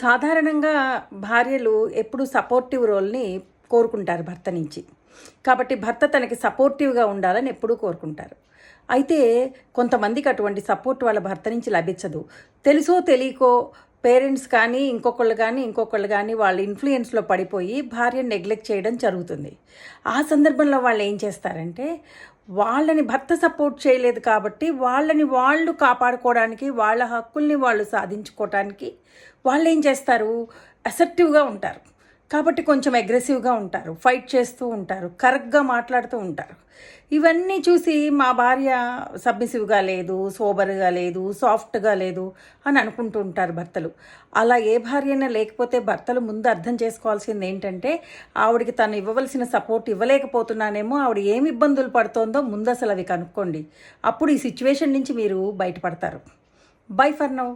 సాధారణంగా భార్యలు ఎప్పుడు సపోర్టివ్ రోల్ని కోరుకుంటారు భర్త నుంచి. కాబట్టి భర్త తనకి సపోర్టివ్గా ఉండాలని ఎప్పుడూ కోరుకుంటారు. అయితే కొంతమందికి అటువంటి సపోర్ట్ వాళ్ళ భర్త నుంచి లభించదు. తెలుసో తెలియకో పేరెంట్స్ కానీ ఇంకొకళ్ళు కానీ వాళ్ళ ఇన్ఫ్లుయెన్స్లో పడిపోయి భార్యను నెగ్లెక్ట్ చేయడం జరుగుతుంది. ఆ సందర్భంలో వాళ్ళు ఏం చేస్తారంటే, వాళ్ళని భర్త సపోర్ట్ చేయలేదు కాబట్టి వాళ్ళని వాళ్ళు కాపాడుకోవడానికి, వాళ్ళ హక్కుల్ని వాళ్ళు సాధించుకోవడానికి వాళ్ళు ఏం చేస్తారు, అసర్టివ్గా ఉంటారు. కాబట్టి కొంచెం అగ్రెసివ్గా ఉంటారు, ఫైట్ చేస్తూ ఉంటారు, కరెక్ట్గా మాట్లాడుతూ ఉంటారు. ఇవన్నీ చూసి మా భార్య సబ్మిసివ్గా లేదు, సోబర్గా లేదు, సాఫ్ట్గా లేదు అని అనుకుంటూ ఉంటారు భర్తలు. అలా ఏ భార్యైనా లేకపోతే భర్తలు ముందు అర్థం చేసుకోవాల్సింది ఏంటంటే, ఆవిడికి తను ఇవ్వవలసిన సపోర్ట్ ఇవ్వలేకపోతున్నానేమో, ఆవిడ ఏమి ఇబ్బందులు పడుతోందో ముందు అసలు అవి కనుక్కోండి. అప్పుడు ఈ సిచ్యువేషన్ నుంచి మీరు బయటపడతారు. By for now.